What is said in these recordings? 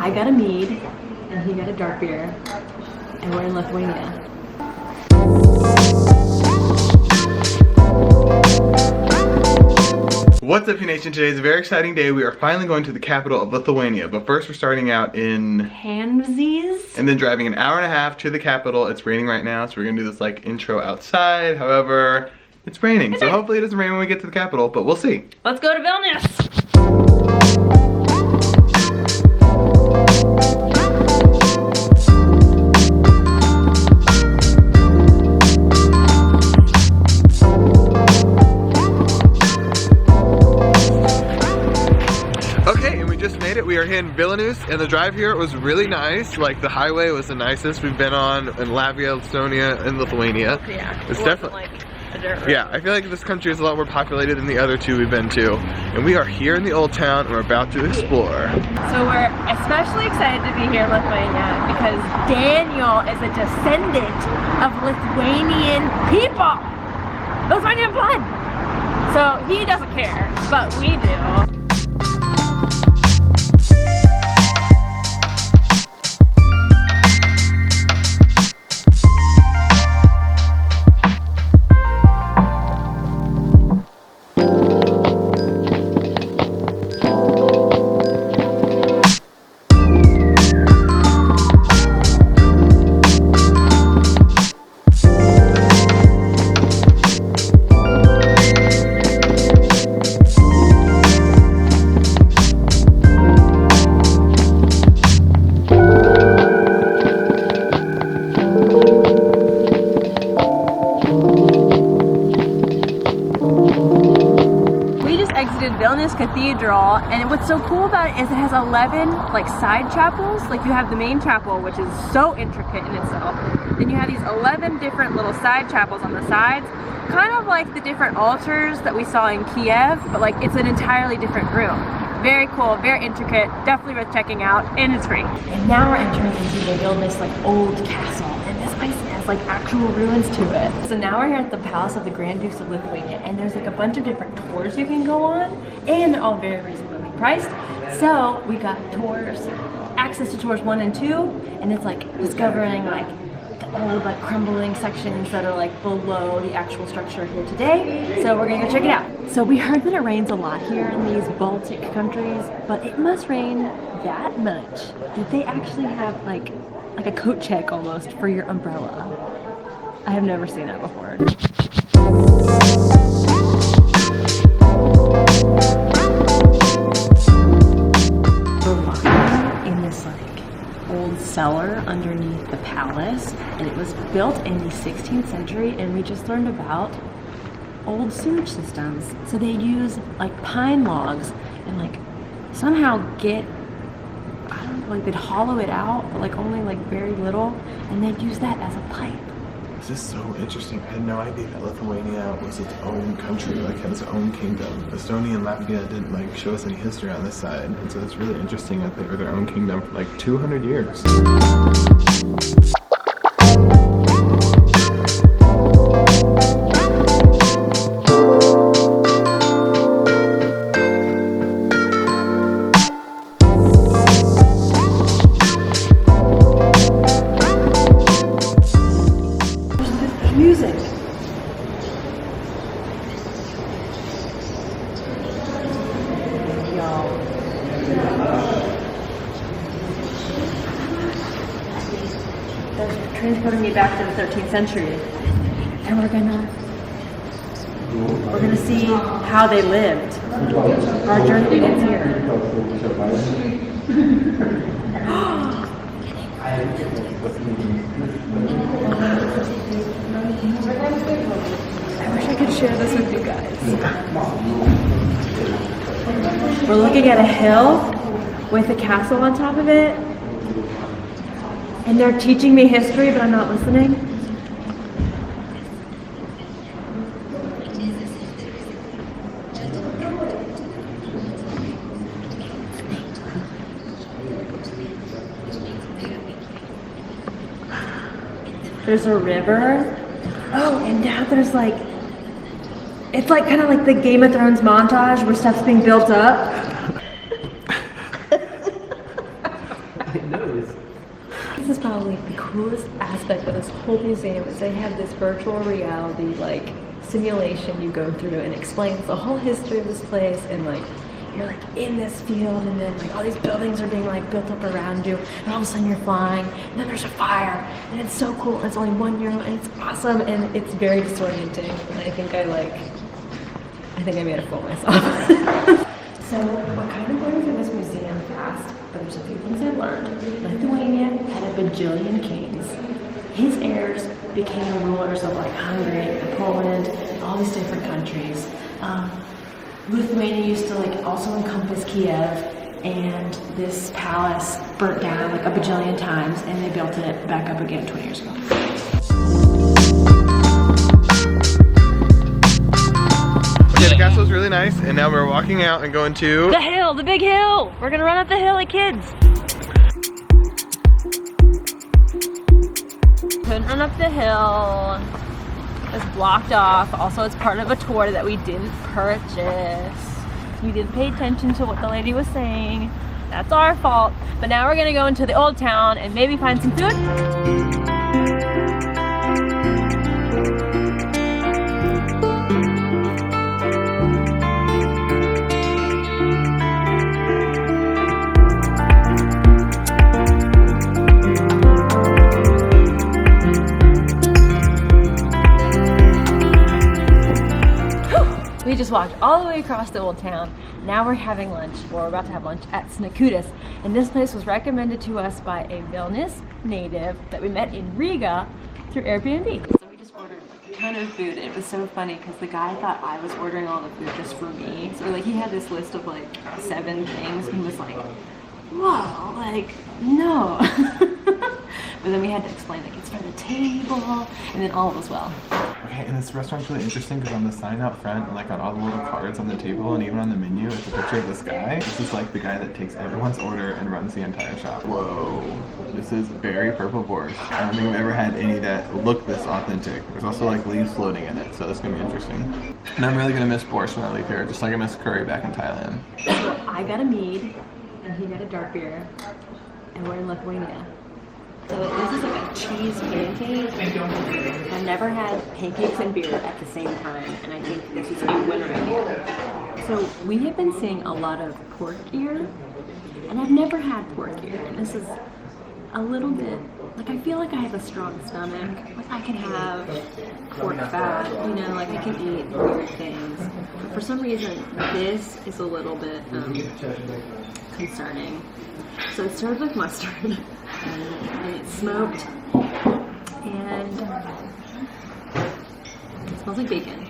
I got a mead, and he got a dark beer, and we're in Lithuania. What's up, Nation? Today is a very exciting day. We are finally going to the capital of Lithuania, but first we're starting out in Hanzys, and then driving an hour and a half to the capital. It's raining right now, so we're gonna do this like intro outside. However, it's raining, so hopefully it doesn't rain when we get to the capital, but we'll see. Let's go to Vilnius. We are here in Vilnius, and the drive here was really nice. Like, the highway was the nicest we've been on in Latvia, Estonia, and Lithuania. Yeah, it's definitely like a dirt road. Yeah, I feel like this country is a lot more populated than the other two we've been to. And we are here in the old town, and we're about to explore. So we're especially excited to be here in Lithuania because Daniel is a descendant of Lithuanian people. Lithuanian blood. So he doesn't care, but we do. Vilnius Cathedral, and what's so cool about it is it has 11 like side chapels. Like, you have the main chapel, which is so intricate in itself. Then you have these 11 different little side chapels on the sides, kind of like the different altars that we saw in Kiev, but like it's an entirely different room. Very cool, very intricate, definitely worth checking out, and it's free. And now we're entering into the Vilnius like old castle, and this place has like actual ruins to it. So now we're here at the palace of the Grand Dukes of Lithuania, and there's like a bunch of different tours you can go on, and they're all very reasonably priced. So we got tours, access to tours 1 and 2, and it's like discovering like the old like crumbling sections that are like below the actual structure here today. So we're gonna go check it out. So we heard that it rains a lot here in these Baltic countries, but it must rain that much that they actually have like a coat check almost for your umbrella. I have never seen that before. We're in this like old cellar underneath the palace, and it was built in the 16th century, and we just learned about old sewage systems. So they use like pine logs and like somehow get, I don't know, like they'd hollow it out, but like only like very little, and they'd use that as a pipe. This is so interesting. I had no idea that Lithuania was its own country, like had its own kingdom. Estonia and Latvia didn't like show us any history on this side, and so it's really interesting that they were their own kingdom for like 200 years. Music. They're transporting me back to the 13th century, and we're gonna see how they lived. Our journey begins here. I wish I could share this with you guys. We're looking at a hill with a castle on top of it, and they're teaching me history, but I'm not listening. There's a river. Oh, and now there's like, it's like kind of like the Game of Thrones montage where stuff's being built up. I know. This is probably the coolest aspect of this whole museum is they have this virtual reality like simulation you go through and explains the whole history of this place, and like you're like in this field and then like all these buildings are being like built up around you and all of a sudden you're flying and then there's a fire and it's so cool and it's only €1 and it's awesome and it's very disorienting, and I think I made a fool of myself. So what kind of learned from this museum fast, but there's a few things I learned. Lithuania had a bajillion kings. His heirs became rulers of like Hungary, Poland, all these different countries. Lithuania used to like also encompass Kiev, and this palace burnt down like a bajillion times, and they built it back up again 20 years ago. Okay, the castle is really nice, and now we're walking out and going to the hill, the big hill. We're gonna run up the hill like kids. Couldn't run up the hill. It's blocked off. Also, it's part of a tour that we didn't purchase. We didn't pay attention to what the lady was saying. That's our fault. But now we're gonna go into the old town and maybe find some food. We just walked all the way across the old town. Now we're having lunch, or we're about to have lunch at Snekutis. And this place was recommended to us by a Vilnius native that we met in Riga through Airbnb. So we just ordered a ton of food. It was so funny because the guy thought I was ordering all the food just for me. So like he had this list of like 7 things and he was like, whoa, like, no. But then we had to explain like it's for the table, and then all was well. Okay, and this restaurant's really interesting because on the sign out front, and like on all the little cards on the table, and even on the menu, it's a picture of this guy. This is like the guy that takes everyone's order and runs the entire shop. Whoa, this is very purple borscht. I don't think I've ever had any that look this authentic. There's also like leaves floating in it, so that's gonna be interesting. And I'm really gonna miss borscht when I leave here, just like I miss curry back in Thailand. So I got a mead, and he got a dark beer, and we're in Lithuania. So this is like a cheese pancake. I've never had pancakes and beer at the same time, and I think this is a winner idea. So we have been seeing a lot of pork ear, and I've never had pork ear, and this is a little bit, like I feel like I have a strong stomach. Like I can have pork fat, you know, like I can eat weird things. But for some reason, this is a little bit concerning. So it started with mustard, and it's smoked, and it smells like bacon.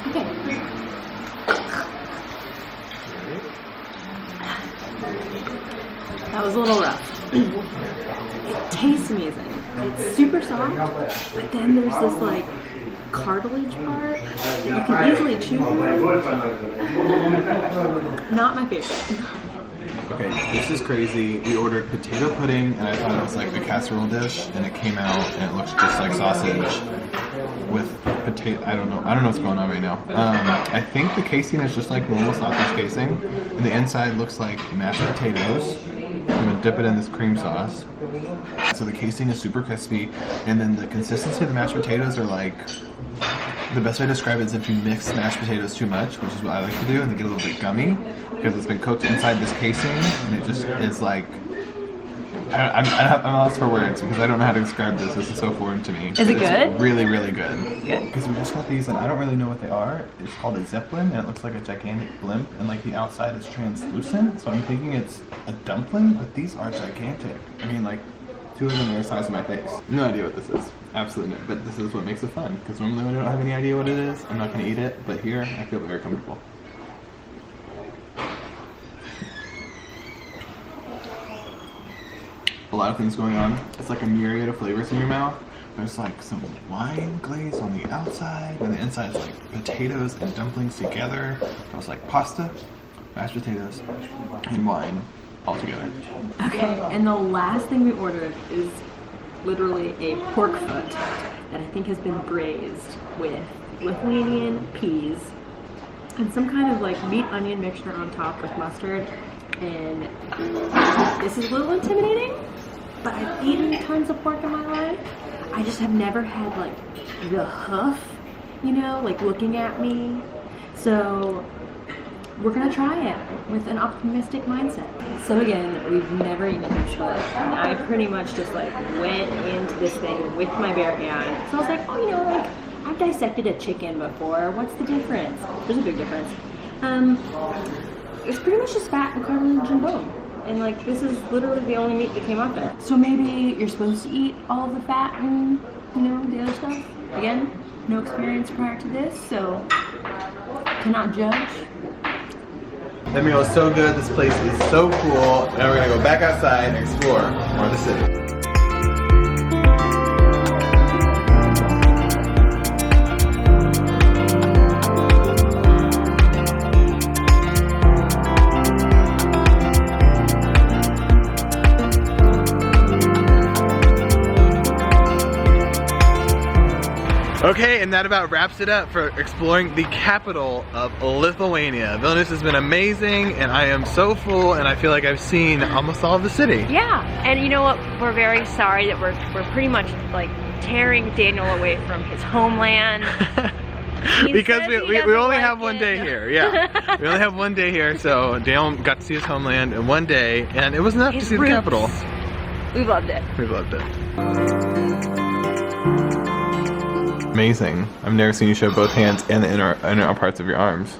Okay. That was a little rough. It tastes amazing. It's super soft, but then there's this like cartilage part that you can easily chew on. Not my favorite. Okay, this is crazy. We ordered potato pudding, and I thought it was like a casserole dish, and it came out and it looks just like sausage with potato. I don't know what's going on right now. I think the casing is just like normal sausage casing, and the inside looks like mashed potatoes. I'm gonna dip it in this cream sauce. So the casing is super crispy, and then the consistency of the mashed potatoes are like, the best way to describe it is if you mix mashed potatoes too much, which is what I like to do, and they get a little bit gummy because it's been cooked inside this casing, and it just is like, I'm lost for words because I don't know how to describe this. This is so foreign to me. Is it good? Really, really good. Good. Because we just got these, and I don't really know what they are. It's called a zeppelin, and it looks like a gigantic blimp, and like the outside is translucent. So I'm thinking it's a dumpling, but these are gigantic. I mean, like 2 of them are the size of my face. No idea what this is. Absolutely no. But this is what makes it fun. Because normally when I don't have any idea what it is, I'm not going to eat it. But here, I feel very comfortable. A lot of things going on. It's like a myriad of flavors in your mouth. There's like some wine glaze on the outside, and the inside's like potatoes and dumplings together. There's like pasta, mashed potatoes, and wine all together. Okay, and the last thing we ordered is literally a pork foot that I think has been braised with Lithuanian peas and some kind of like meat onion mixture on top with mustard. And this is a little intimidating, but I've eaten tons of pork in my life. I just have never had like the hoof, you know, like looking at me. So we're gonna try it with an optimistic mindset. So again, we've never eaten a beef fillet, and I pretty much just like went into this thing with my bare hand. So I was like, oh, you know, like I've dissected a chicken before. What's the difference? There's a big difference. It's pretty much just fat and cartilage and bone. And like this is literally the only meat that came off it. So maybe you're supposed to eat all of the fat and, you know, the other stuff. Again, no experience prior to this, so cannot judge. That meal was so good. This place is so cool. Now we're gonna go back outside and explore more of the city. Okay, and that about wraps it up for exploring the capital of Lithuania. Vilnius has been amazing, and I am so full, and I feel like I've seen almost all of the city. Yeah, and you know what? We're very sorry that we're pretty much like tearing Daniel away from his homeland. Because we only have one day here, yeah. We only have one day here, so Daniel got to see his homeland in one day, and it was enough to see the capital. We loved it. We loved it. Amazing. I've never seen you show both hands and the inner parts of your arms.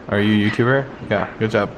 Are you a YouTuber? Yeah, good job.